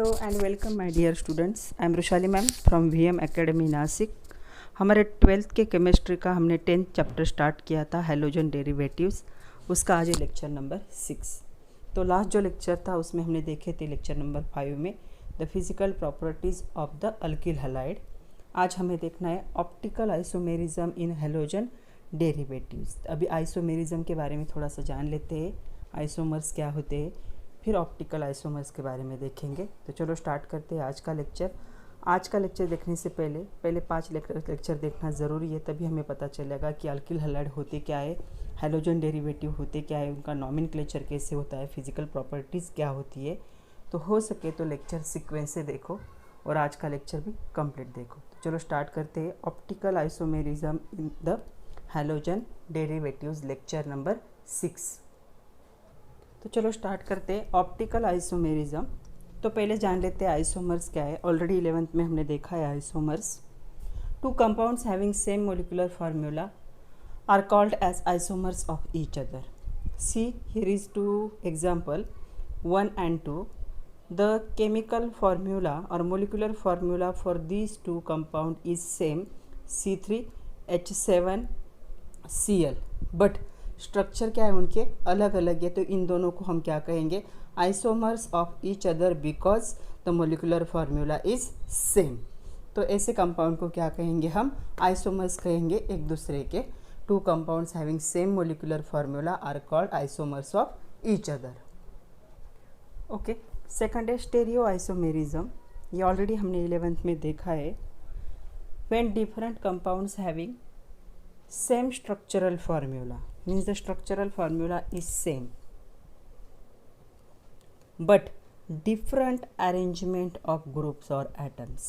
Hello and welcome my dear students. I am Rushali ma'am from VM academy Nashik. हमारे 12th के chemistry का हमने 10th chapter start किया था हैलोजन डेरिवेटिव्स। उसका आज है लेक्चर नंबर 6। तो लास्ट जो लेक्चर था उसमें हमने देखे थे लेक्चर नंबर 5 में the physical properties of the alkyl halide. आज हमें देखना है optical isomerism in halogen derivatives. अभी आइसोमेरिज्म के बारे में थोड़ा सा जान लेते हैं, आइसोमर्स क्या होते हैं, फिर ऑप्टिकल आइसोमर्स के बारे में देखेंगे। तो चलो स्टार्ट करते हैं आज का लेक्चर। आज का लेक्चर देखने से पहले 5 लेक्चर देखना ज़रूरी है, तभी हमें पता चलेगा कि अल्किल हैलाइड होते क्या है, हैलोजन डेरिवेटिव होते क्या है, उनका नॉमेनक्लेचर कैसे होता है, फिजिकल प्रॉपर्टीज़ क्या होती है। तो हो सके तो लेक्चर सीक्वेंस से देखो और आज का लेक्चर भी कंप्लीट देखो। तो चलो स्टार्ट करते हैं optical isomerism in the halogen derivatives, lecture number 6। तो चलो स्टार्ट करते हैं ऑप्टिकल आइसोमेरिज्म। तो पहले जान लेते हैं आइसोमर्स क्या है। ऑलरेडी 11th में हमने देखा है isomers. Two compounds having same molecular formula are called as isomers of each other. See here is 2 example 1 and 2. The chemical formula or molecular formula for these two compound is same, C3H7Cl, but structure क्या है उनके अलग अलग है। तो इन दोनों को हम क्या कहेंगे, isomers of each other because the molecular formula is same. तो ऐसे कंपाउंड को क्या कहेंगे, हम आइसोमर्स कहेंगे एक दूसरे के। Two compounds having same molecular formula are called isomers of each other. Okay, second है स्टेरियो आइसोमेरिज्म। ये ऑलरेडी हमने 11th में देखा है। When different compounds having same structural formula, means the structural formula is same but different arrangement of groups or atoms.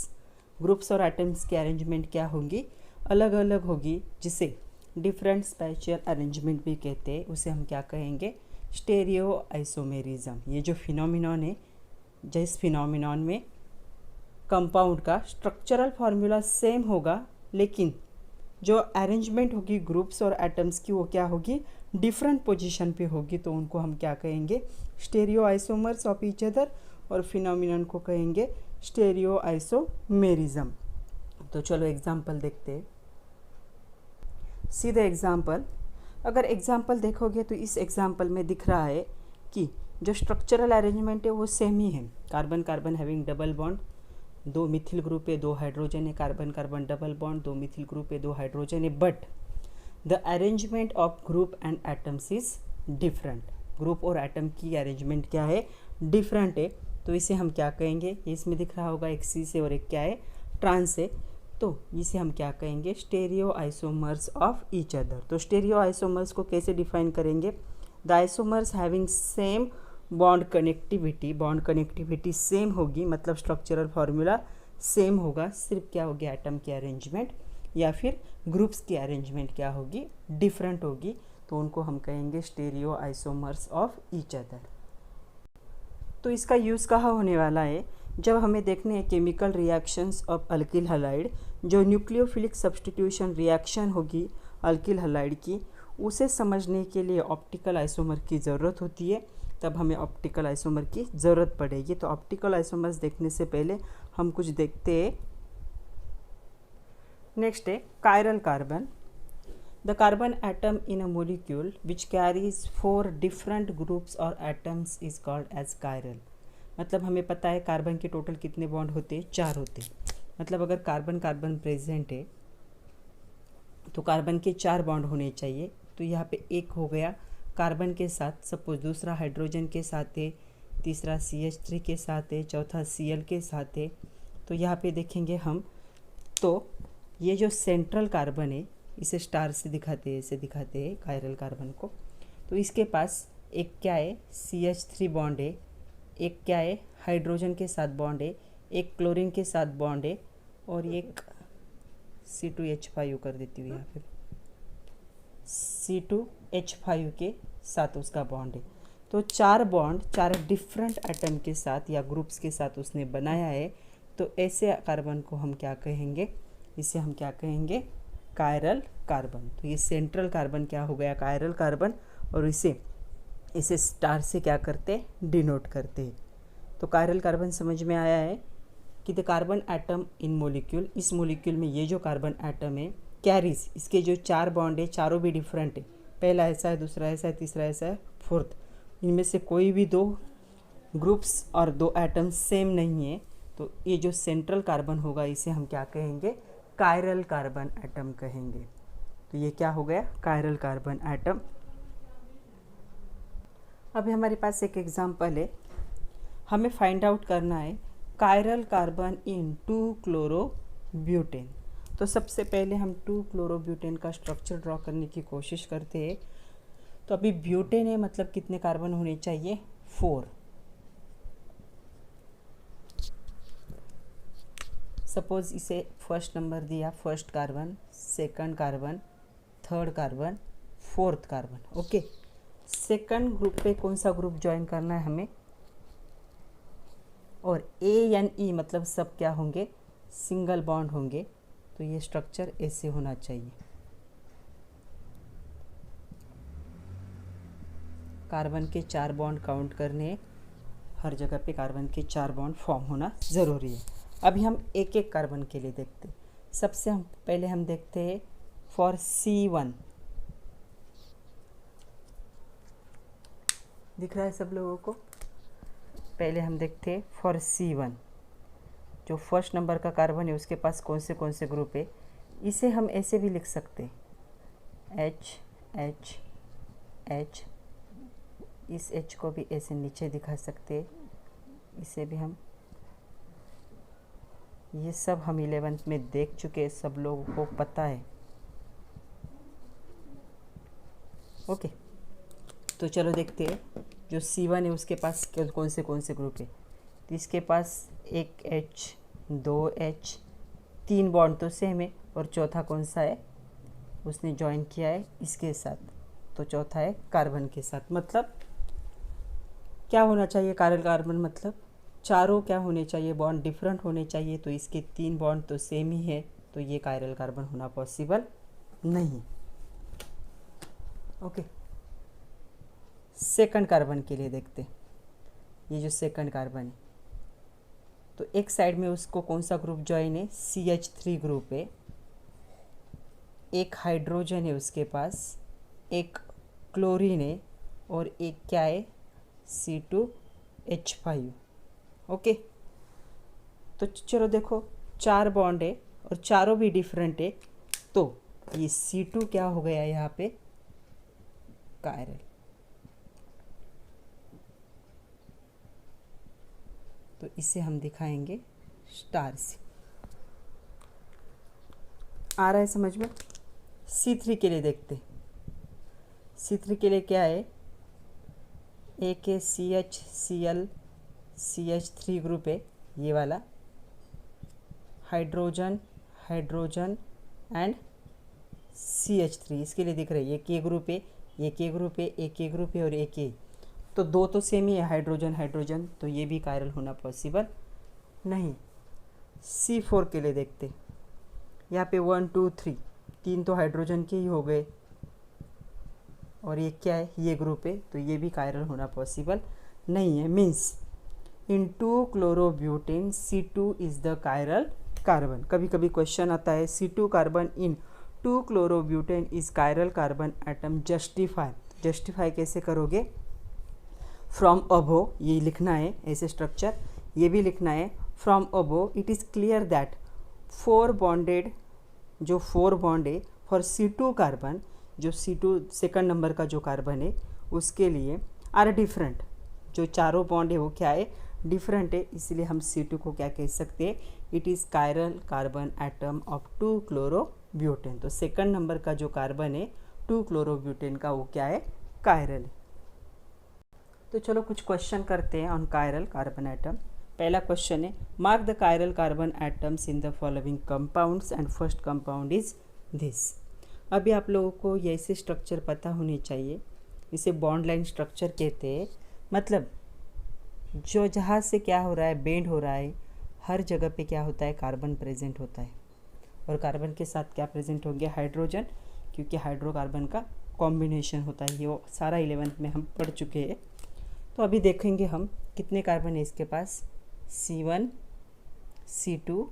Groups और atoms की arrangement क्या होंगी, अलग अलग होगी, जिसे डिफरेंट स्पेशियल अरेंजमेंट भी कहते हैं। उसे हम क्या कहेंगे, स्टेरियो आइसोमेरिज्म। ये जो फिनोमिनॉन है, जिस फिनोमिनॉन में कंपाउंड का स्ट्रक्चरल फार्मूला सेम होगा लेकिन जो अरेंजमेंट होगी ग्रुप्स और एटम्स की वो क्या होगी, डिफरेंट पोजीशन पे होगी। तो उनको हम क्या कहेंगे, stereo isomers of each other, और फिनोमिनन को कहेंगे स्टेरियो आइसोमेरिज्म। तो चलो एग्जांपल देखते हैं। See the example. अगर एग्जांपल देखोगे तो इस एग्जांपल में दिख रहा है कि जो स्ट्रक्चरल अरेंजमेंट है वो सेम ही है। Carbon carbon having double bond, 2 methyl group है, 2 हाइड्रोजन है, carbon carbon double bond, 2 methyl group है, 2 हाइड्रोजन है, but the arrangement of group and atoms is different. Group और एटम की अरेंजमेंट क्या है, डिफरेंट है। तो इसे हम क्या कहेंगे, इसमें दिख रहा होगा एक सी से और एक क्या है, ट्रांस है। तो इसे हम क्या कहेंगे, stereo isomers of each other. तो स्टेरियो आइसोमर्स को कैसे डिफाइन करेंगे, the isomers having same bond connectivity same होगी, मतलब स्ट्रक्चरल फार्मूला सेम होगा, सिर्फ क्या होगी, एटम की अरेंजमेंट या फिर ग्रुप्स की अरेंजमेंट क्या होगी, डिफरेंट होगी। तो उनको हम कहेंगे stereo isomers of each other. तो इसका यूज़ कहाँ होने वाला है, जब हमें देखने हैं chemical reactions of alkyl halide, जो न्यूक्लियोफिलिक सब्स्टिट्यूशन रिएक्शन होगी अल्किल हैलाइड की, उसे समझने के लिए ऑप्टिकल आइसोमर की ज़रूरत होती है। तब हमें ऑप्टिकल आइसोमर की ज़रूरत पड़ेगी। तो ऑप्टिकल आइसोमर्स देखने से पहले हम कुछ देखते हैं। नेक्स्ट है chiral carbon. The carbon atom in a molecule which carries 4 different groups और atoms is called as chiral. मतलब हमें पता है कार्बन के टोटल कितने बॉन्ड होते हैं, 4 होते। मतलब अगर कार्बन कार्बन प्रेजेंट है तो कार्बन के 4 बॉन्ड होने चाहिए। तो यहाँ पे एक हो गया कार्बन के साथ, सपोज दूसरा हाइड्रोजन के साथ है, तीसरा CH3 के साथ है, चौथा Cl के साथ है। तो यहाँ पे देखेंगे हम, तो ये जो सेंट्रल कार्बन है इसे स्टार से दिखाते हैं, इसे दिखाते हैं कायरल कार्बन को। तो इसके पास एक क्या है, CH3 बॉन्ड है, एक क्या है, हाइड्रोजन के साथ बॉन्ड है, एक क्लोरीन के साथ बॉन्ड है, और एक C2H5 कर देती हूँ यहाँ पे, C2H5 के साथ उसका बॉन्ड है। तो 4 बॉन्ड 4 डिफरेंट एटम के साथ या ग्रुप्स के साथ उसने बनाया है। तो ऐसे कार्बन को हम क्या कहेंगे, इसे हम क्या कहेंगे, कायरल कार्बन। तो ये सेंट्रल कार्बन क्या हो गया, कायरल कार्बन, और इसे स्टार से क्या करते हैं, डिनोट करते हैं। तो कायरल कार्बन समझ में आया है कि the carbon atom in molecule, इस मोलिक्यूल में ये जो कार्बन एटम है कैरीज, इसके जो 4 बॉन्ड है चारों भी डिफरेंट है, पहला ऐसा है, दूसरा ऐसा है, तीसरा ऐसा है, फोर्थ, इनमें से कोई भी 2 ग्रुप्स और 2 एटम्स सेम नहीं है। तो ये जो सेंट्रल कार्बन होगा इसे हम क्या कहेंगे, कायरल कार्बन एटम कहेंगे। तो ये क्या हो गया, कायरल कार्बन एटम। अभी हमारे पास एक एग्जांपल है, हमें फाइंड आउट करना है कायरल कार्बन इन 2-क्लोरोब्यूटेन। तो सबसे पहले हम 2-क्लोरोब्यूटेन का स्ट्रक्चर ड्रॉ करने की कोशिश करते हैं। तो अभी ब्यूटेन है, मतलब कितने कार्बन होने चाहिए, 4। सपोज इसे फर्स्ट नंबर दिया, first carbon, second carbon, third carbon, fourth carbon. Okay, second group पे कौन सा ग्रुप ज्वाइन करना है हमें, और ए एन ई मतलब सब क्या होंगे, सिंगल बॉन्ड होंगे। तो ये स्ट्रक्चर ऐसे होना चाहिए। कार्बन के 4 बॉन्ड काउंट करने, हर जगह पे कार्बन के 4 बॉन्ड फॉर्म होना ज़रूरी है। अभी हम एक एक कार्बन के लिए देखते हैं। सबसे पहले हम देखते हैं फॉर C1, दिख रहा है सब लोगों को। पहले हम देखते हैं फॉर C1, जो फर्स्ट नंबर का कार्बन है उसके पास कौन से ग्रुप है। इसे हम ऐसे भी लिख सकते हैं, H H H, इस H को भी ऐसे नीचे दिखा सकते हैं, इसे भी हम, ये सब हम 11th में देख चुके, सब लोगों को पता है। ओके, तो चलो देखते हैं जो C1 है उसके पास कौन से ग्रुप है। तो इसके पास एक H, 2 H, 3 बॉन्ड तो सेम है, और चौथा कौन सा है, उसने ज्वाइन किया है इसके साथ, तो चौथा है कार्बन के साथ। मतलब क्या होना चाहिए कायरल कार्बन, मतलब चारों क्या होने चाहिए, बॉन्ड डिफरेंट होने चाहिए। तो इसके 3 बॉन्ड तो सेम ही है, तो ये कायरल कार्बन होना पॉसिबल नहीं। ओके, सेकंड कार्बन के लिए देखते हैं। ये जो सेकंड कार्बन है, तो एक साइड में उसको कौन सा ग्रुप ज्वाइन है, CH3 ग्रुप है, एक हाइड्रोजन है उसके पास, एक क्लोरीन है, और एक क्या है, C2H5। ओके, तो चलो देखो 4 बॉन्ड है और चारों भी डिफरेंट है, तो ये C2 क्या हो गया यहाँ पे, कायरल। तो इसे हम दिखाएंगे स्टार से। आ रहा है समझ में। C3 के लिए देखते। C3 के लिए क्या है, एक है CHCl CH3 ग्रुप है, ये वाला, हाइड्रोजन हाइड्रोजन एंड CH3, इसके लिए दिख रहा है, एक ये ग्रुप है, एक ये ग्रुप है, एक ये ग्रुप है, और एक ये, तो 2 तो सेम ही है, हाइड्रोजन हाइड्रोजन, तो ये भी कायरल होना पॉसिबल नहीं। C4 के लिए देखते, यहाँ पे 1 2 3, 3 तो हाइड्रोजन के ही हो गए, और ये क्या है, ये ग्रुप है, तो ये भी कायरल होना पॉसिबल नहीं है। Means in two chlorobutane C2 is the chiral carbon. कभी कभी क्वेश्चन आता है C2 carbon in two chlorobutane is chiral carbon atom, justify कैसे करोगे, फ्रॉम अबो ये लिखना है, ऐसे स्ट्रक्चर ये भी लिखना है, from above it is clear that 4 bonded, जो 4 बॉन्ड है फॉर C2 कार्बन, जो C2 सेकंड नंबर का जो कार्बन है उसके लिए आर डिफरेंट, जो चारों बॉन्ड है वो क्या है, डिफरेंट है, इसलिए हम C2 को क्या कह सकते हैं, it is chiral carbon atom of two chlorobutane. तो सेकंड नंबर का जो कार्बन है 2-क्लोरोब्यूटेन का, वो क्या है, कायरल है। तो चलो कुछ क्वेश्चन करते हैं ऑन कायरल कार्बन एटम। पहला क्वेश्चन है, mark the chiral carbon atoms in the following compounds and first compound is this. अभी आप लोगों को ये ऐसे स्ट्रक्चर पता होने चाहिए, इसे बॉन्ड लाइन स्ट्रक्चर कहते हैं। मतलब जो जहाँ से क्या हो रहा है, बेंड हो रहा है, हर जगह पे क्या होता है, कार्बन प्रेजेंट होता है, और कार्बन के साथ क्या प्रेजेंट होंगे, हाइड्रोजन, क्योंकि हाइड्रोकार्बन का कॉम्बिनेशन होता है, ये वो सारा 11th में हम पढ़ चुके हैं। तो अभी देखेंगे हम कितने कार्बन है इसके पास, C1 C2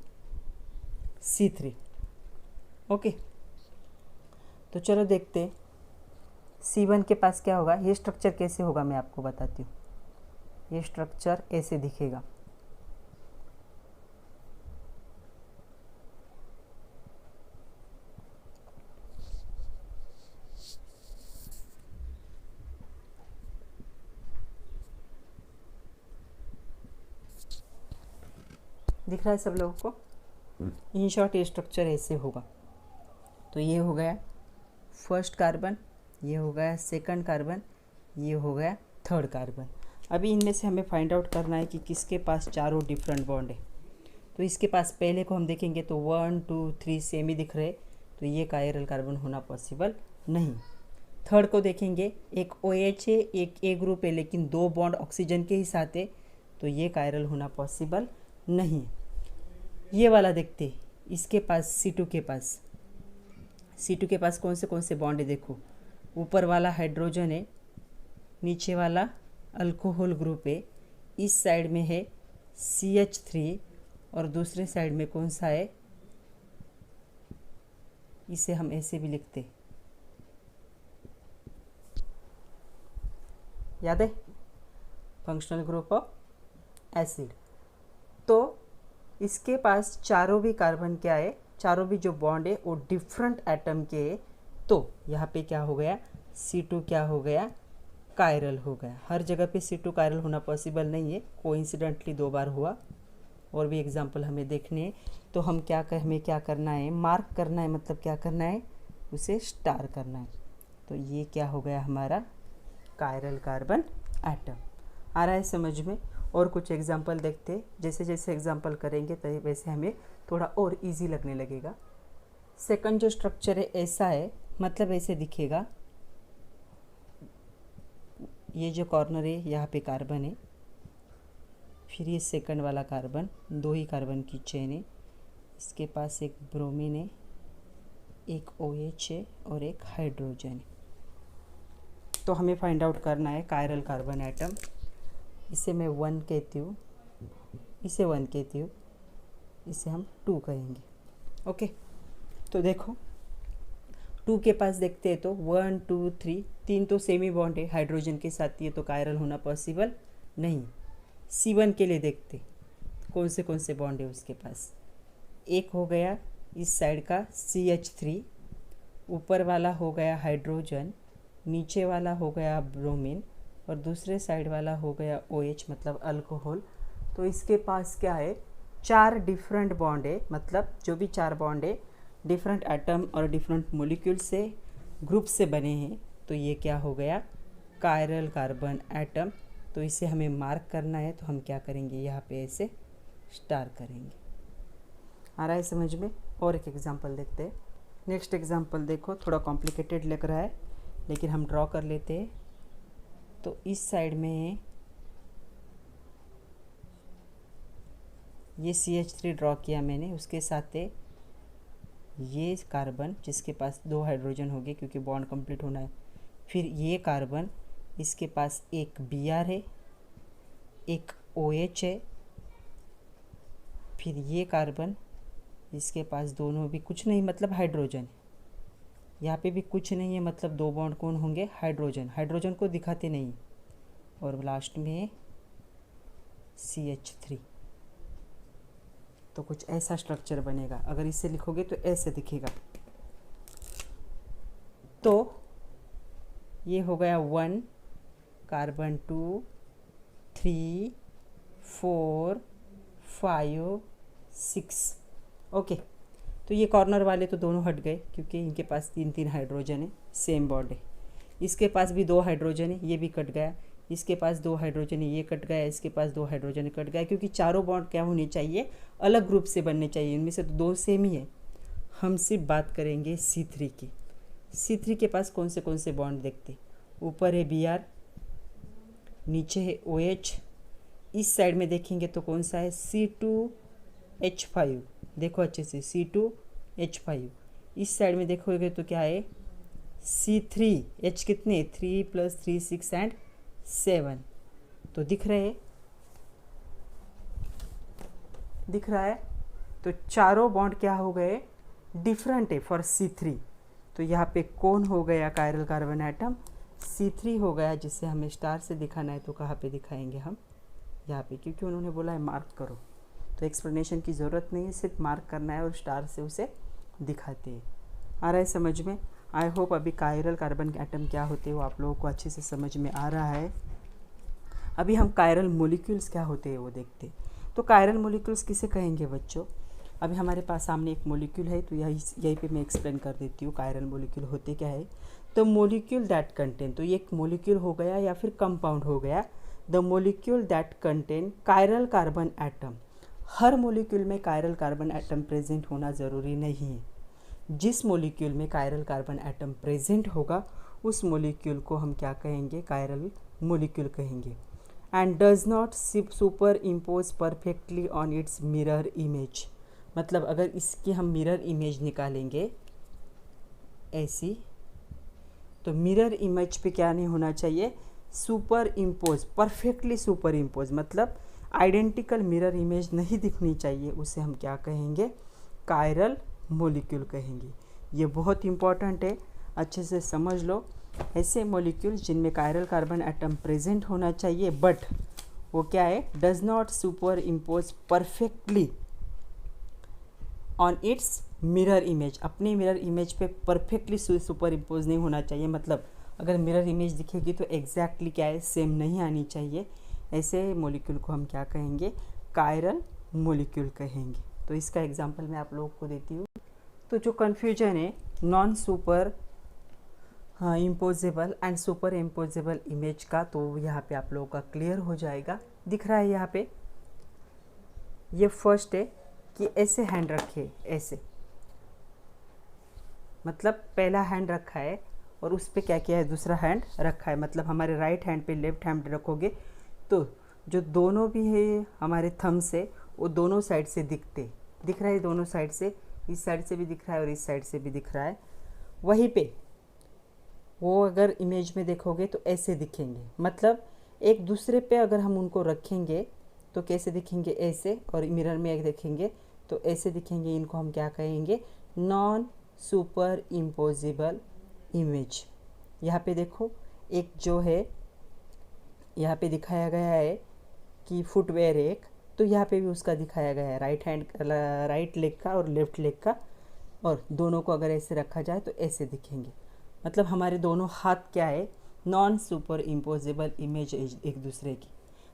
C3। ओके, तो चलो देखते हैं C1 के पास क्या होगा। ये स्ट्रक्चर कैसे होगा मैं आपको बताती हूँ। ये स्ट्रक्चर ऐसे दिखेगा। दिख रहा है सब लोगों को। इन शॉर्ट ये स्ट्रक्चर ऐसे होगा। तो ये हो गया फर्स्ट कार्बन, ये हो गया सेकंड कार्बन, ये हो गया थर्ड कार्बन। अभी इनमें से हमें फाइंड आउट करना है कि किसके पास चारों डिफरेंट बॉन्ड है। तो इसके पास पहले को हम देखेंगे तो 1 2 3 सेम ही दिख रहे, तो ये कायरल कार्बन होना पॉसिबल नहीं। थर्ड को देखेंगे, एक OH है, एक A ग्रुप है, लेकिन 2 बॉन्ड ऑक्सीजन के ही साथ है, तो ये कायरल होना पॉसिबल नहीं। ये वाला देखते, इसके पास C2 के पास कौन से बॉन्ड है देखो। ऊपर वाला हाइड्रोजन है, नीचे वाला अल्कोहल ग्रुप है, इस साइड में है CH3 और दूसरे साइड में कौन सा है, इसे हम ऐसे भी लिखते, याद है, फंक्शनल ग्रुप ऑफ एसिड। तो इसके पास चारों भी कार्बन क्या है, चारों भी जो बॉन्ड है वो डिफरेंट एटम के है। तो यहाँ पे क्या हो गया, C2 क्या हो गया, कायरल हो गया। हर जगह पे C2 कायरल होना पॉसिबल नहीं है, कोइंसिडेंटली 2 बार हुआ। और भी एग्जांपल हमें देखने हैं। तो हम हमें क्या करना है, मार्क करना है, मतलब क्या करना है, उसे स्टार करना है। तो ये क्या हो गया हमारा कायरल कार्बन एटम। आ रहा है समझ में। और कुछ एग्जांपल देखते, जैसे जैसे एग्जांपल करेंगे तो वैसे हमें थोड़ा और इजी लगने लगेगा। सेकंड जो स्ट्रक्चर है ऐसा है, मतलब ऐसे दिखेगा। ये जो कॉर्नर है यहाँ पे कार्बन है, फिर ये सेकंड वाला कार्बन, 2 ही कार्बन की चेन है, इसके पास एक ब्रोमीन है, एक OH है और एक हाइड्रोजन है। तो हमें फाइंड आउट करना है कायरल कार्बन एटम। इसे मैं 1 कहती हूँ, इसे 1 कहती हूँ, इसे हम 2 कहेंगे। ओके, तो देखो 2 के पास देखते हैं तो 1 2 3 3 तो सेमी बॉन्ड है हाइड्रोजन के साथ, ये तो कायरल होना पॉसिबल नहीं। C1 के लिए देखते कौन से बॉन्ड है उसके पास। एक हो गया इस साइड का CH3, ऊपर वाला हो गया हाइड्रोजन, नीचे वाला हो गया ब्रोमीन और दूसरे साइड वाला हो गया OH मतलब अल्कोहल। तो इसके पास क्या है, 4 डिफरेंट बॉन्ड है, मतलब जो भी 4 बॉन्ड है डिफरेंट एटम और डिफरेंट मॉलिक्यूल से ग्रुप से बने हैं। तो ये क्या हो गया कायरल कार्बन एटम। तो इसे हमें मार्क करना है, तो हम क्या करेंगे, यहाँ पे ऐसे स्टार करेंगे। आ रहा है समझ में। और एक एग्जांपल देखते हैं। नेक्स्ट एग्जांपल देखो, थोड़ा कॉम्प्लिकेटेड लग रहा है लेकिन हम ड्रॉ कर लेते हैं। तो इस साइड में ये CH3 ड्रॉ किया मैंने, उसके साथ है ये कार्बन जिसके पास 2 हाइड्रोजन हो गए क्योंकि बॉन्ड कंप्लीट होना है। फिर ये कार्बन, इसके पास एक Br है, एक OH है। फिर ये कार्बन, इसके पास दोनों भी कुछ नहीं मतलब हाइड्रोजन है, यहाँ पे भी कुछ नहीं है मतलब 2 बॉन्ड कौन होंगे, हाइड्रोजन, हाइड्रोजन को दिखाते नहीं। और लास्ट में CH3। तो कुछ ऐसा स्ट्रक्चर बनेगा। अगर इसे लिखोगे तो ऐसे दिखेगा। तो ये हो गया 1 कार्बन 2 3 4 5 6। ओके, तो ये कॉर्नर वाले तो दोनों हट गए क्योंकि इनके पास 3 हाइड्रोजन है, सेम बॉन्ड है। इसके पास भी 2 हाइड्रोजन है, ये भी कट गया। इसके पास 2 हाइड्रोजन है, ये कट गया। इसके पास 2 हाइड्रोजन कट गया, क्योंकि चारों बॉन्ड क्या होने चाहिए, अलग ग्रुप से बनने चाहिए। इनमें से तो 2 सेम ही है। हम सिर्फ बात करेंगे C3 की। C3 के पास कौन से बॉन्ड देखते, ऊपर है Br, नीचे है OH, इस साइड में देखेंगे तो कौन सा है C2H5। देखो अच्छे से C2H5। इस साइड में देखोगे तो क्या है C3H, कितने 3 + 3 6 एंड 7। तो दिख रहा है। तो चारों बॉन्ड क्या हो गए, डिफरेंट है फॉर C3। तो यहाँ पे कौन हो गया कायरल कार्बन एटम, C3 हो गया, जिसे हमें स्टार से दिखाना है। तो कहाँ पे दिखाएंगे हम, यहाँ पे, क्योंकि उन्होंने बोला है मार्क करो। तो एक्सप्लेनेशन की ज़रूरत नहीं है, सिर्फ मार्क करना है और स्टार से उसे दिखाते हैं। आ रहा है समझ में? आई होप अभी कायरल कार्बन एटम क्या होते हैं वो आप लोगों को अच्छे से समझ में आ रहा है। अभी हम कायरल मोलिक्यूल्स क्या होते हैं वो देखते हैं। तो कायरल मोलिक्यूल्स किसे कहेंगे बच्चों? अभी हमारे पास सामने एक मोलिक्यूल है, तो यहीं पे मैं एक्सप्लेन कर देती हूँ कायरल मोलिक्यूल होते क्या है। तो मोलिक्यूल दैट कंटेन, तो ये एक मोलिक्यूल हो गया या फिर कंपाउंड हो गया। The molecule that contain chiral carbon atom. Her molecule में कायरल कार्बन एटम प्रेजेंट होना ज़रूरी नहीं है। जिस मोलिक्यूल में कायरल कार्बन एटम प्रेजेंट होगा उस मोलिक्यूल को हम क्या कहेंगे, कायरल मोलिक्यूल कहेंगे। And does not super impose perfectly on its mirror image. मतलब अगर इसकी हम मिरर इमेज निकालेंगे ऐसी, तो मिरर इमेज पे क्या नहीं होना चाहिए, super impose, perfectly super impose, मतलब आइडेंटिकल मिरर इमेज नहीं दिखनी चाहिए। उसे हम क्या कहेंगे, कायरल मोलिक्यूल कहेंगे। ये बहुत इंपॉर्टेंट है, अच्छे से समझ लो। ऐसे मोलिक्यूल जिनमें कायरल कार्बन एटम प्रेजेंट होना चाहिए, बट वो क्या है, does not super impose perfectly on its mirror image. अपने मिरर इमेज पे परफेक्टली सुपर इम्पोज नहीं होना चाहिए। मतलब अगर मिरर इमेज दिखेगी तो एग्जैक्टली क्या है, सेम नहीं आनी चाहिए। ऐसे मोलिक्यूल को हम क्या कहेंगे, कायरल मोलिक्यूल कहेंगे। तो इसका एग्जांपल मैं आप लोगों को देती हूँ। तो जो कन्फ्यूजन है non super imposable and super imposable image का, तो यहाँ पे आप लोगों का क्लियर हो जाएगा। दिख रहा है यहाँ पे, ये फर्स्ट है कि ऐसे हैंड रखे, ऐसे, मतलब पहला हैंड रखा है और उस पर क्या किया है, दूसरा हैंड रखा है। मतलब हमारे राइट हैंड पे लेफ्ट हैंड रखोगे तो जो दोनों भी है हमारे थंब से, वो दोनों साइड से दिख रहा है, दोनों साइड से, इस साइड से भी दिख रहा है और इस साइड से भी दिख रहा है। वहीं पे वो अगर इमेज में देखोगे तो ऐसे दिखेंगे। मतलब एक दूसरे पे अगर हम उनको रखेंगे तो कैसे दिखेंगे, ऐसे, और मिरर में एक देखेंगे तो ऐसे दिखेंगे। इनको हम क्या कहेंगे, नॉन सुपर इम्पोजिबल इमेज। यहाँ पे देखो, एक जो है यहाँ पे दिखाया गया है कि फुटवेयर एक, तो यहाँ पे भी उसका दिखाया गया है, राइट लेग का और लेफ्ट लेग का, और दोनों को अगर ऐसे रखा जाए तो ऐसे दिखेंगे। मतलब हमारे दोनों हाथ क्या है, नॉन सुपर इम्पोजेबल इमेज एक दूसरे की।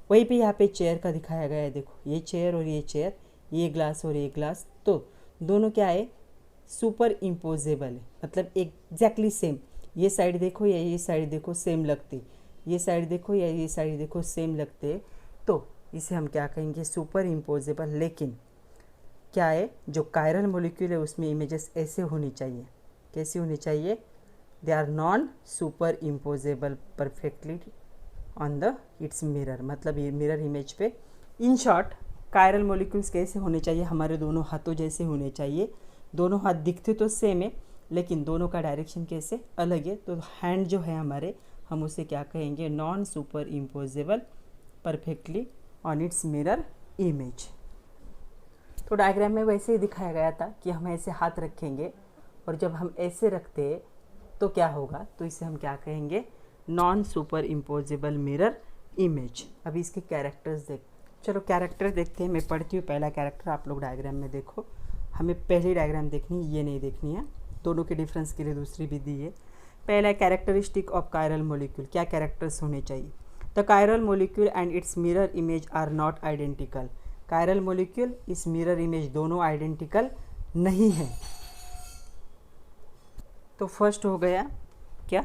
वहीं पे यहाँ पे चेयर का दिखाया गया है, देखो ये चेयर और ये चेयर, ये ग्लास और ये ग्लास, तो दोनों क्या है, सुपर इम्पोजेबल है। मतलब एग्जैक्टली सेम, ये साइड देखो या ये साइड देखो सेम लगते, ये साइड देखो या ये साइड देखो सेम लगते, तो इसे हम क्या कहेंगे, सुपर इम्पोजेबल। लेकिन क्या है, जो कायरल मोलिक्यूल है उसमें इमेजेस ऐसे होनी चाहिए, कैसी होनी चाहिए, they are non superimposable perfectly on the its mirror. मतलब ये मिरर इमेज पे, इन शॉर्ट कायरल मोलिक्यूल्स कैसे होने चाहिए, हमारे दोनों हाथों जैसे होने चाहिए। दोनों हाथ दिखते तो सेम है, लेकिन दोनों का डायरेक्शन कैसे अलग है। तो हैंड जो है हमारे, हम उसे क्या कहेंगे, non superimposable perfectly on its mirror image. तो डायग्राम में वैसे ही दिखाया गया था कि हम ऐसे हाथ रखेंगे और जब हम ऐसे रखते तो क्या होगा, तो इसे हम क्या कहेंगे, non super imposable mirror image. अभी इसके कैरेक्टर्स चलो कैरेक्टर देखते हैं। मैं पढ़ती हूँ पहला कैरेक्टर, आप लोग डायग्राम में देखो। हमें पहली डायग्राम देखनी, ये नहीं देखनी है। दोनों के डिफरेंस के लिए दूसरी भी दी है। पहला कैरेक्टरिस्टिक ऑफ कायरल मोलिक्यूल, क्या कैरेक्टर्स होने चाहिए। The chiral molecule and its mirror image are not identical. Chiral molecule, इस मिरर इमेज दोनों आइडेंटिकल नहीं है। तो फर्स्ट हो गया क्या,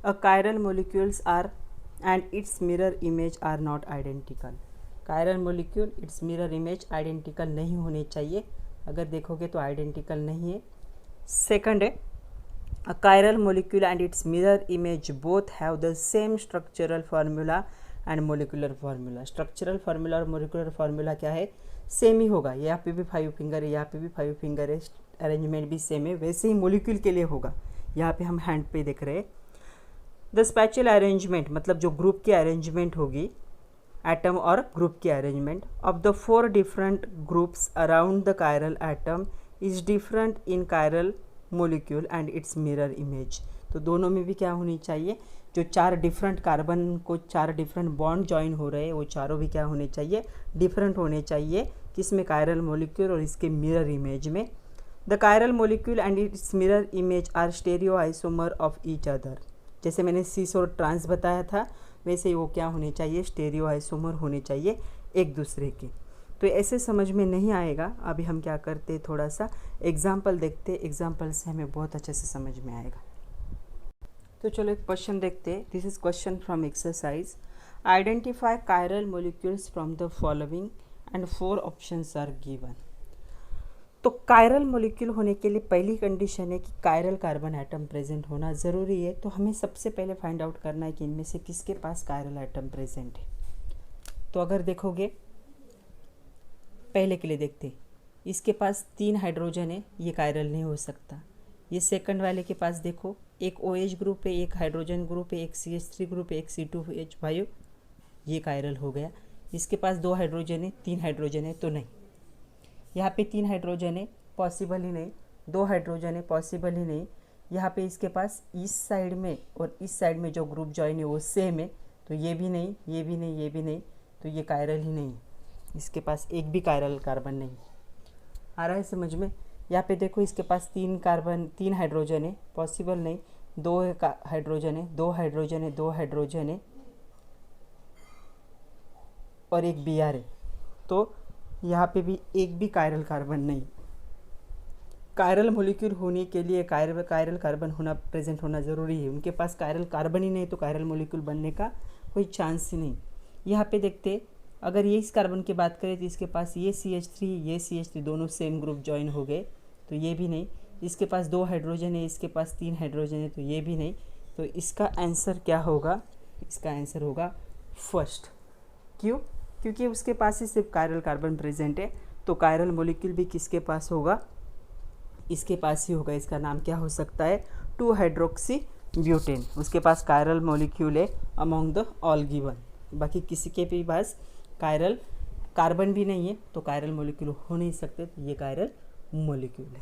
a chiral molecules are and its mirror image are not identical. Chiral molecule, its mirror image identical नहीं होने चाहिए। अगर देखोगे तो आइडेंटिकल नहीं है। सेकंड है, a chiral molecule and its mirror image both have the same structural formula and molecular formula। structural formula और molecular formula क्या है, सेम ही होगा। यहाँ पे भी 5 फिंगर है, यहाँ पे भी 5 फिंगर है, अरेंजमेंट भी सेम है, वैसे ही मोलिक्यूल के लिए होगा। यहाँ पे हम हैंड पे देख रहे हैं। द स्पैचुअल अरेंजमेंट, मतलब जो ग्रुप की अरेंजमेंट होगी एटम और ग्रुप की arrangement of the 4 different groups around the chiral atom is different in chiral molecule and its mirror image. तो दोनों में भी क्या होनी चाहिए, जो 4 डिफरेंट कार्बन को 4 डिफरेंट बॉन्ड ज्वाइन हो रहे हैं वो चारों भी क्या होने चाहिए, डिफरेंट होने चाहिए, किसमें, कायरल मोलिक्यूल और इसके मिरर इमेज में। The chiral molecule and its mirror image are stereoisomer of each other. जैसे मैंने सिस और ट्रांस बताया था वैसे ही वो क्या होने चाहिए, स्टेरियो आइसोमर होने चाहिए एक दूसरे के। तो ऐसे समझ में नहीं आएगा, अभी हम क्या करते थोड़ा सा एग्जाम्पल देखते, एग्जाम्पल से हमें बहुत अच्छे से समझ में आएगा। तो चलो एक क्वेश्चन देखते, this is question from exercise. Identify chiral molecules from the following and 4 options are given. तो कायरल मोलिक्यूल होने के लिए पहली कंडीशन है कि कायरल कार्बन एटम प्रेजेंट होना ज़रूरी है। तो हमें सबसे पहले फाइंड आउट करना है कि इनमें से किसके पास कायरल एटम प्रेजेंट है। तो अगर देखोगे, पहले के लिए देखते, इसके पास 3 हाइड्रोजन है, ये कायरल नहीं हो सकता। ये सेकंड वाले के पास देखो, एक OH ग्रुप है, एक हाइड्रोजन ग्रुप है, एक CH3 ग्रुप है, एक C2H5, ये कायरल हो गया। इसके पास 2 हाइड्रोजन है, 3 हाइड्रोजन है, तो नहीं। यहाँ पे 3 हाइड्रोजन है, पॉसिबल ही नहीं। 2 हाइड्रोजन है, पॉसिबल ही नहीं। यहाँ पे इसके पास इस साइड में और इस साइड में जो ग्रुप जॉइन है वो सेम है, तो ये भी नहीं, ये भी नहीं, ये भी नहीं, तो ये कायरल ही नहीं। इसके पास एक भी कायरल कार्बन नहीं। आ रहा है समझ में। यहाँ पे देखो, इसके पास 3 हाइड्रोजन है, पॉसिबल नहीं। 2 हाइड्रोजन है, 2 हाइड्रोजन है, 2 हाइड्रोजन है और एक Br है, तो यहाँ पे भी एक भी कायरल कार्बन नहीं। कायरल मॉलिक्यूल होने के लिए कायरल कार्बन होना प्रेजेंट होना ज़रूरी है। उनके पास कायरल कार्बन ही नहीं तो कायरल मॉलिक्यूल बनने का कोई चांस ही नहीं। यहाँ पे देखते, अगर ये इस कार्बन की बात करें तो इसके पास ये CH3, ये CH3 दोनों सेम ग्रुप ज्वाइन हो गए, तो ये भी नहीं। इसके पास 2 हाइड्रोजन है, इसके पास 3 हाइड्रोजन है, तो ये भी नहीं। तो इसका आंसर क्या होगा, इसका आंसर होगा फर्स्ट। क्यों? क्योंकि उसके पास ही सिर्फ कायरल कार्बन प्रेजेंट है, तो कायरल मॉलिक्यूल भी किसके पास होगा, इसके पास ही होगा। इसका नाम क्या हो सकता है, 2 हाइड्रोक्सी ब्यूटेन। उसके पास कायरल मॉलिक्यूल है अमॉन्ग द ऑल गिवन। बाकी किसी के भी पास कायरल कार्बन भी नहीं है, तो कायरल मॉलिक्यूल हो नहीं सकते, तो ये कायरल मॉलिक्यूल है।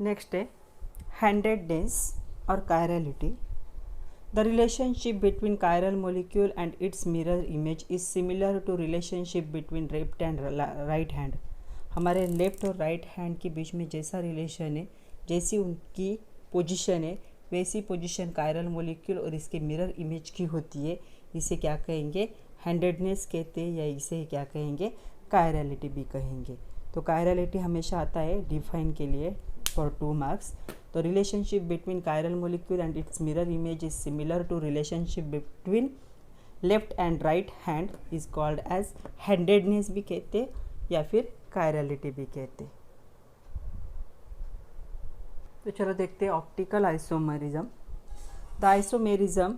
नेक्स्ट है हैंडेडनेस और chirality. The relationship between chiral molecule and its mirror image is similar to relationship between left and right hand। हमारे लेफ्ट और राइट हैंड के बीच में जैसा रिलेशन है, जैसी उनकी पोजीशन है, वैसी पोजीशन कायरल मोलिक्यूल और इसके मिरर इमेज की होती है। इसे क्या कहेंगे, हैंडेडनेस कहते हैं, या इसे क्या कहेंगे, कायरलिटी भी कहेंगे। तो कायरलिटी हमेशा आता है डिफाइन के लिए फॉर 2 मार्क्स। तो relationship between chiral molecule and its mirror image is similar to relationship between left and right hand is called as handedness भी कहते या फिर कायरलिटी भी कहते। तो चलो देखते हैं optical isomerism. The isomerism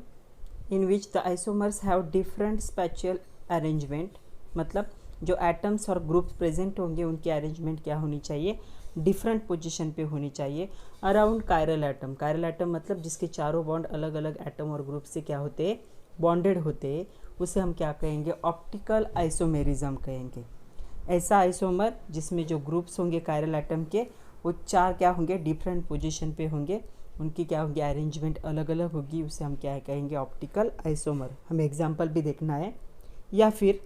in which the isomers have different spatial arrangement, मतलब जो एटम्स और ग्रुप्स प्रेजेंट होंगे उनकी अरेंजमेंट क्या होनी चाहिए, डिफरेंट पोजीशन पे होनी चाहिए around chiral atom. Chiral atom मतलब जिसके चारों बॉन्ड अलग अलग एटम और ग्रुप से क्या होते हैं, बॉन्डेड होते हैं, उसे हम क्या कहेंगे, ऑप्टिकल आइसोमेरिज्म कहेंगे। ऐसा आइसोमर जिसमें जो ग्रुप्स होंगे कायरल एटम के वो 4 क्या होंगे, डिफरेंट पोजीशन पे होंगे, उनकी क्या होंगी, अरेंजमेंट अलग अलग होगी, उसे हम क्या कहेंगे, ऑप्टिकल आइसोमर। हमें एग्जाम्पल भी देखना है, या फिर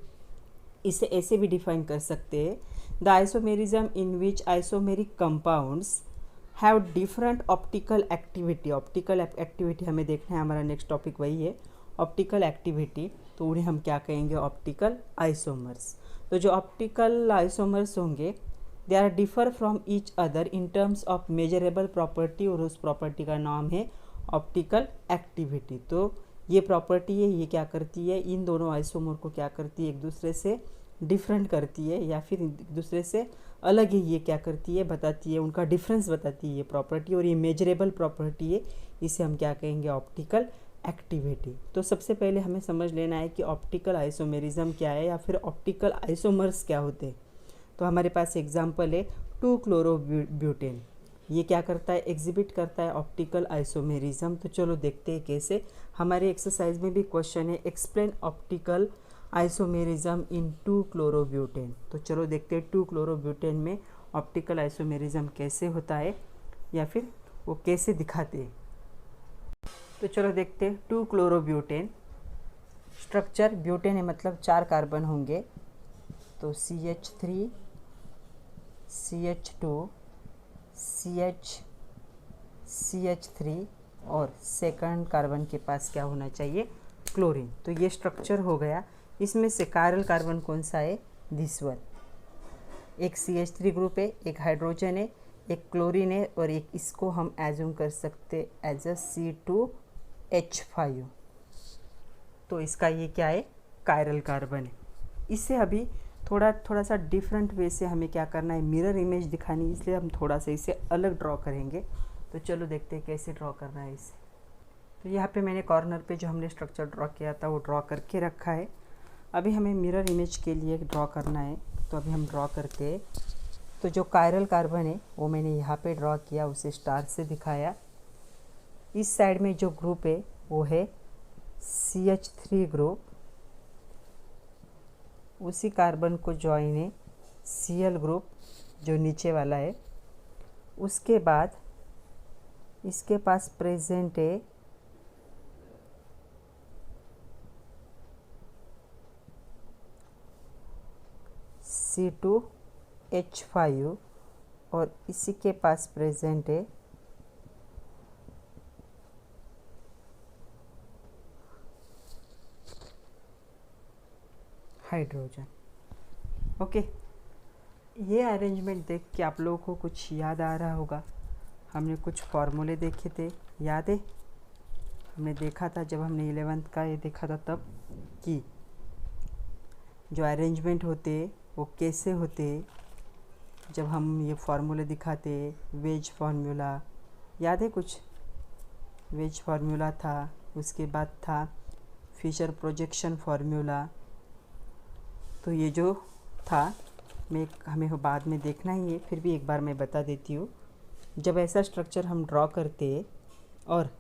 इसे ऐसे भी डिफाइन कर सकते हैं, the isomerism in which isomeric compounds have different optical activity. Optical activity हमें देखना है, हमारा नेक्स्ट टॉपिक वही है ऑप्टिकल एक्टिविटी, तो उन्हें हम क्या कहेंगे, ऑप्टिकल आइसोमर्स। तो जो ऑप्टिकल आइसोमर्स होंगे they are differ from each other in terms of measurable property, और उस प्रॉपर्टी का नाम है ऑप्टिकल एक्टिविटी। तो ये प्रॉपर्टी है, ये क्या करती है, इन दोनों आइसोमर को क्या करती है, एक दूसरे से डिफरेंट करती है, या फिर एक दूसरे से अलग ही ये क्या करती है, बताती है, उनका डिफरेंस बताती है ये प्रॉपर्टी, और ये मेजरेबल प्रॉपर्टी है, इसे हम क्या कहेंगे, ऑप्टिकल एक्टिविटी। तो सबसे पहले हमें समझ लेना है कि ऑप्टिकल आइसोमेरिज्म क्या है, या फिर ऑप्टिकल आइसोमर्स क्या होते हैं। तो हमारे पास एग्जाम्पल है 2-chloroब्यूटेन। ये क्या करता है, एग्जिबिट करता है ऑप्टिकल आइसोमेरिज्म। तो चलो देखते हैं कैसे। हमारे एक्सरसाइज में भी क्वेश्चन है, एक्सप्लेन ऑप्टिकल आइसोमेरिज्म इन 2-क्लोरोब्यूटेन। तो चलो देखते हैं 2-क्लोरोब्यूटेन में ऑप्टिकल आइसोमेरिज्म कैसे होता है या फिर वो कैसे दिखाते हैं। तो चलो देखते हैं 2-क्लोरोब्यूटेन। स्ट्रक्चर ब्यूटेन है मतलब 4 कार्बन होंगे, तो CH3 CH2 CH3 और सेकंड कार्बन के पास क्या होना चाहिए, क्लोरीन। तो ये स्ट्रक्चर हो गया। इसमें से कायरल कार्बन कौन सा है, दिस वन। एक CH3 ग्रुप है, एक हाइड्रोजन है, एक क्लोरीन है और एक इसको हम एज्यूम कर सकते एज अ C2H5। तो इसका ये क्या है, कायरल कार्बन है। इससे अभी थोड़ा सा डिफरेंट वे से हमें क्या करना है, मिरर इमेज दिखानी है, इसलिए हम थोड़ा सा इसे अलग ड्रॉ करेंगे। तो चलो देखते हैं कैसे ड्रॉ करना है इसे। तो यहाँ पे मैंने कॉर्नर पे जो हमने स्ट्रक्चर ड्रॉ किया था वो ड्रॉ करके रखा है। अभी हमें मिरर इमेज के लिए ड्रॉ करना है, तो अभी हम ड्रॉ करते हैं। तो जो कायरल कार्बन है वो मैंने यहाँ पे ड्रॉ किया, उसे स्टार से दिखाया। इस साइड में जो ग्रुप है वो है CH3 ग्रुप, उसी कार्बन को ज्वाइन है Cl ग्रुप जो नीचे वाला है। उसके बाद इसके पास प्रेजेंट है C2H5 और इसी के पास प्रेजेंट है हाइड्रोजन। ओके, ये अरेंजमेंट देख के आप लोगों को कुछ याद आ रहा होगा। हमने कुछ फॉर्मूले देखे थे, याद है? हमने देखा था जब हमने 11th का ये देखा था तब, कि जो अरेंजमेंट होते वो कैसे होते जब हम ये फार्मूले दिखाते। वेज फार्मूला याद है कुछ? वेज फार्मूला था, उसके बाद था फिशर प्रोजेक्शन फार्मूला। तो ये जो था हमें बाद में देखना ही है, फिर भी एक बार मैं बता देती हूँ। जब ऐसा स्ट्रक्चर हम ड्रॉ करते और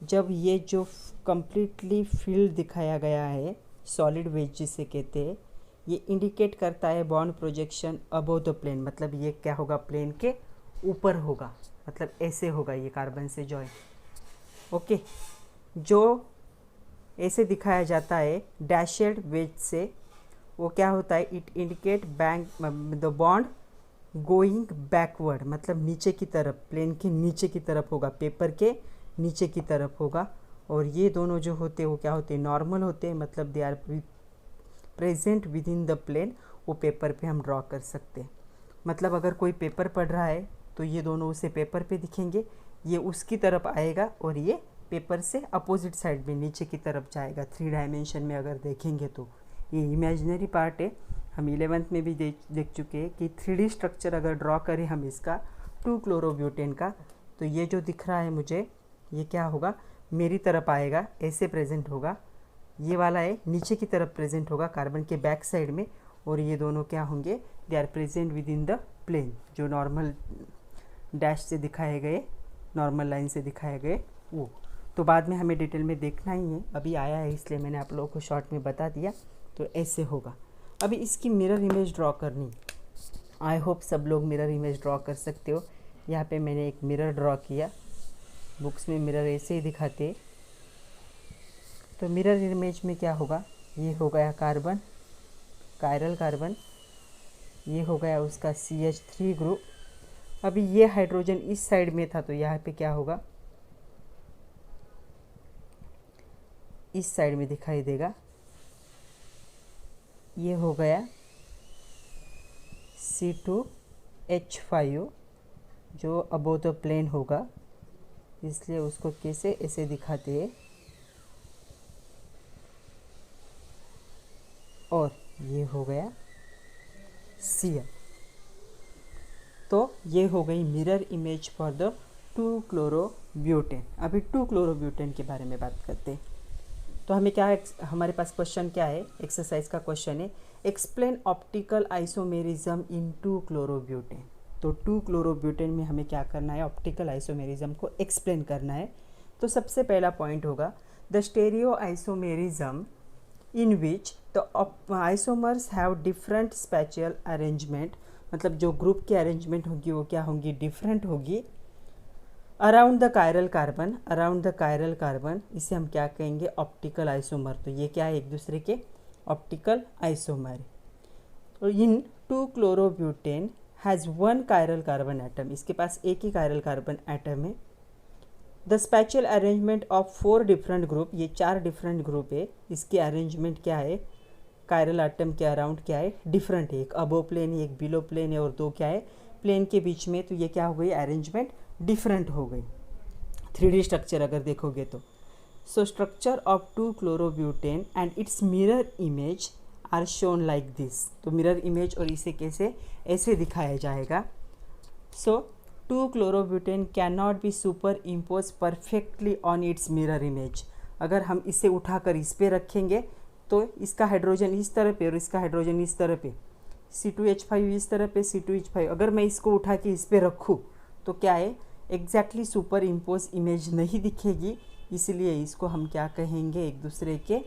जब ये जो कम्प्लीटली फील्ड दिखाया गया है, सॉलिड वेज जिसे कहते हैं, ये इंडिकेट करता है bond projection above the plane. मतलब ये क्या होगा, प्लेन के ऊपर होगा, मतलब ऐसे होगा ये कार्बन से जॉइन। ओके, जो ऐसे दिखाया जाता है डैशेड वेज से, वो क्या होता है, it indicate the bond going backward, मतलब नीचे की तरफ, प्लेन के नीचे की तरफ होगा, पेपर के नीचे की तरफ होगा। और ये दोनों जो होते हैं वो क्या होते हैं, नॉर्मल होते हैं, मतलब they are present within the plane. वो पेपर पे हम ड्रॉ कर सकते हैं। मतलब अगर कोई पेपर पढ़ रहा है तो ये दोनों उसे पेपर पे दिखेंगे, ये उसकी तरफ आएगा और ये पेपर से अपोजिट साइड में नीचे की तरफ जाएगा। 3 डायमेंशन में अगर देखेंगे तो ये इमेजिनरी पार्ट है। हम 11th में भी देख चुके हैं कि 3D स्ट्रक्चर अगर ड्रॉ करें हम इसका 2-क्लोरोब्यूटेन का, तो ये जो दिख रहा है मुझे, ये क्या होगा, मेरी तरफ आएगा, ऐसे प्रेजेंट होगा। ये वाला है नीचे की तरफ प्रेजेंट होगा कार्बन के बैक साइड में। और ये दोनों क्या होंगे, they are present within the plane, जो नॉर्मल डैश से दिखाए गए, नॉर्मल लाइन से दिखाए गए वो। तो बाद में हमें डिटेल में देखना ही है, अभी आया है इसलिए मैंने आप लोगों को शॉर्ट में बता दिया। तो ऐसे होगा। अभी इसकी मिरर इमेज ड्रॉ करनी, आई होप सब लोग मिरर इमेज ड्रॉ कर सकते हो। यहाँ पे मैंने एक मिरर ड्रॉ किया, बुक्स में मिरर ऐसे ही दिखाते। तो मिरर इमेज में क्या होगा, ये हो गया कार्बन, कायरल कार्बन, ये हो गया उसका CH3 ग्रुप। अभी ये हाइड्रोजन इस साइड में था, तो यहाँ पे क्या होगा, इस साइड में दिखाई देगा। ये हो गया C2H5 जो अबव द प्लेन होगा, इसलिए उसको कैसे ऐसे दिखाते हैं। और ये हो गया Cl। तो ये हो गई मिरर इमेज फॉर द 2-क्लोरोब्यूटेन। अभी 2-क्लोरोब्यूटेन के बारे में बात करते हैं। तो हमें क्या है, हमारे पास क्वेश्चन क्या है, एक्सरसाइज का क्वेश्चन है, एक्सप्लेन ऑप्टिकल आइसोमेरिज्म इन 2-क्लोरोब्यूटेन। तो 2-क्लोरोब्यूटेन में हमें क्या करना है, ऑप्टिकल आइसोमेरिज्म को एक्सप्लेन करना है। तो सबसे पहला पॉइंट होगा the stereo isomerism in which the isomers have different spatial arrangement, मतलब जो ग्रुप की अरेंजमेंट होगी वो क्या होगी, डिफरेंट होगी। Around the chiral carbon, around the chiral carbon, इसे हम क्या कहेंगे, ऑप्टिकल आइसोमर। तो ये क्या है, एक दूसरे के ऑप्टिकल आइसोमर। तो इन 2-क्लोरोब्यूटेन हैज़ 1 कायरल कार्बन एटम, इसके पास एक ही कायरल कार्बन एटम है। The special arrangement of 4 different group, ये 4 डिफरेंट ग्रुप है, इसकी अरेंजमेंट क्या है, कायरल एटम के अराउंड क्या है, डिफरेंट है। एक अबो प्लेन है, एक बिलो प्लेन है, और 2 क्या है, प्लेन के बीच में। तो ये क्या हो गई, अरेंजमेंट डिफरेंट हो गई। 3D स्ट्रक्चर अगर देखोगे तो सो स्ट्रक्चर ऑफ 2-क्लोरोब्यूटेन and its mirror image are shown like this. तो मिरर इमेज और इसे कैसे, ऐसे दिखाया जाएगा। सो 2-क्लोरोब्यूटेन can not be superimpose perfectly on its mirror image. अगर हम इसे उठाकर इस पे रखेंगे तो इसका हाइड्रोजन इस तरह पे और इसका हाइड्रोजन इस तरह पे, C2H5 इस तरह पे, C2H5, अगर मैं इसको उठा के इस पे रखूँ तो क्या है, एग्जैक्टली सुपर इम्पोज इमेज नहीं दिखेगी। इसलिए इसको हम क्या कहेंगे, एक दूसरे के,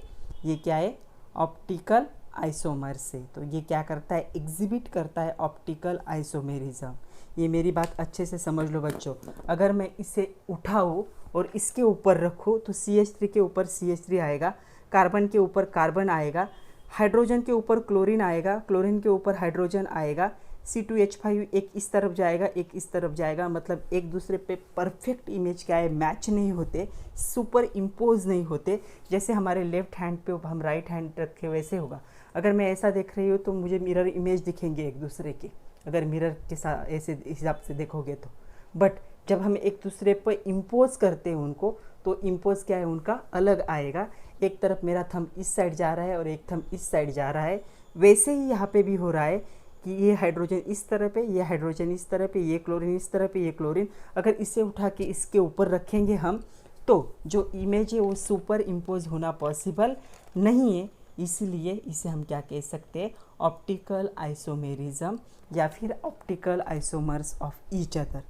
ये क्या है, ऑप्टिकल आइसोमर से। तो ये क्या करता है, एग्जिबिट करता है ऑप्टिकल आइसोमेरिज्म। ये मेरी बात अच्छे से समझ लो बच्चों। अगर मैं इसे उठाऊँ और इसके ऊपर रखूँ तो CH3 के ऊपर CH3 आएगा, कार्बन के ऊपर कार्बन आएगा, हाइड्रोजन के ऊपर क्लोरीन आएगा, क्लोरीन के ऊपर हाइड्रोजन आएगा, C2H5 एक इस तरफ जाएगा, एक इस तरफ जाएगा, मतलब एक दूसरे पे परफेक्ट इमेज क्या है, मैच नहीं होते, सुपर इम्पोज नहीं होते। जैसे हमारे लेफ्ट हैंड पे हम राइट हैंड रखे वैसे होगा। अगर मैं ऐसा देख रही हूँ तो मुझे मिरर इमेज दिखेंगे एक दूसरे के, अगर मिरर के साथ ऐसे हिसाब से देखोगे तो। बट जब हम एक दूसरे पर इम्पोज करते हैं उनको, तो इम्पोज क्या है उनका अलग आएगा। एक तरफ मेरा थंब इस साइड जा रहा है और एक थंब इस साइड जा रहा है। वैसे ही यहाँ पे भी हो रहा है कि ये हाइड्रोजन इस तरह पे, ये हाइड्रोजन इस तरह पे, ये क्लोरीन इस तरह पे, ये क्लोरीन। अगर इसे उठा के इसके ऊपर रखेंगे हम तो जो इमेज है वो सुपर इम्पोज होना पॉसिबल नहीं है। इसीलिए इसे हम क्या कह सकते हैं, ऑप्टिकल आइसोमेरिज्म या फिर optical isomers of each other.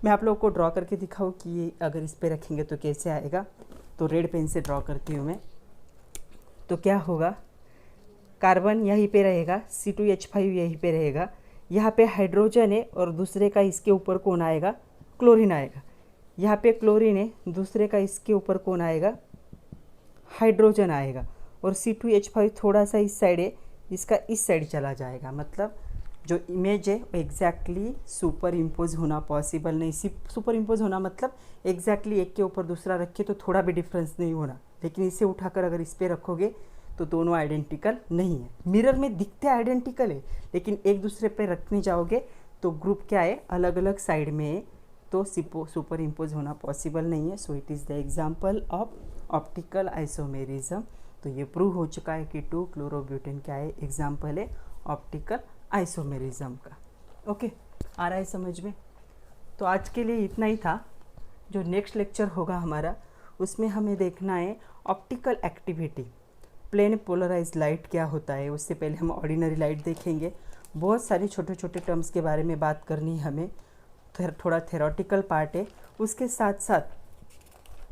मैं आप लोगों को ड्रॉ करके दिखाऊँ कि ये अगर इस पे रखेंगे तो कैसे आएगा। तो रेड पेन से ड्रॉ करती हूँ मैं। तो क्या होगा, कार्बन यहीं पे रहेगा, C2H5 यहीं पे रहेगा, यहाँ पे हाइड्रोजन है और दूसरे का इसके ऊपर कौन आएगा, क्लोरीन आएगा। यहाँ पे क्लोरीन है, दूसरे का इसके ऊपर कौन आएगा, हाइड्रोजन आएगा। और C2H5 थोड़ा सा इस साइड है, इसका इस साइड चला जाएगा। मतलब जो इमेज है वो एग्जैक्टली सुपर इम्पोज होना पॉसिबल नहीं। सुपर इम्पोज होना मतलब एग्जैक्टली एक के ऊपर दूसरा रखे तो थोड़ा भी डिफरेंस नहीं होना, लेकिन इसे उठाकर अगर इस पर रखोगे तो दोनों आइडेंटिकल नहीं है। मिरर में दिखते आइडेंटिकल है, लेकिन एक दूसरे पे रखने जाओगे तो ग्रुप क्या है, अलग अलग साइड में है, तो सुपर इम्पोज होना पॉसिबल नहीं है। So it is the example of optical isomerism. तो ये प्रूव हो चुका है कि 2-क्लोरोब्यूटेन क्या है, एग्जाम्पल है ऑप्टिकल आइसोमेरिज्म का। ओके, आ रहा है समझ में। तो आज के लिए इतना ही था। जो नेक्स्ट लेक्चर होगा हमारा, उसमें हमें देखना है optical activity, plane polarise light क्या होता है। उससे पहले हम ऑर्डिनरी लाइट देखेंगे। बहुत सारे छोटे छोटे टर्म्स के बारे में बात करनी है हमें, थोड़ा थेरोटिकल पार्ट है। उसके साथ साथ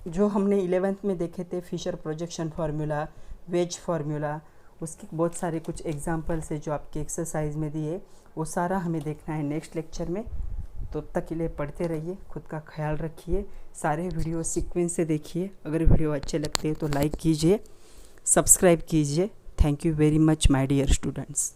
जो हमने 11th में देखे थे, Fischer projection formula, wedge formula, उसके बहुत सारे कुछ एग्जाम्पल्स है जो आपके एक्सरसाइज में दिए, वो सारा हमें देखना है नेक्स्ट लेक्चर में। तो तब तक के लिए पढ़ते रहिए, खुद का ख्याल रखिए, सारे वीडियो सीक्वेंस से देखिए। अगर वीडियो अच्छे लगते हैं तो लाइक कीजिए, सब्सक्राइब कीजिए। Thank you very much my dear students.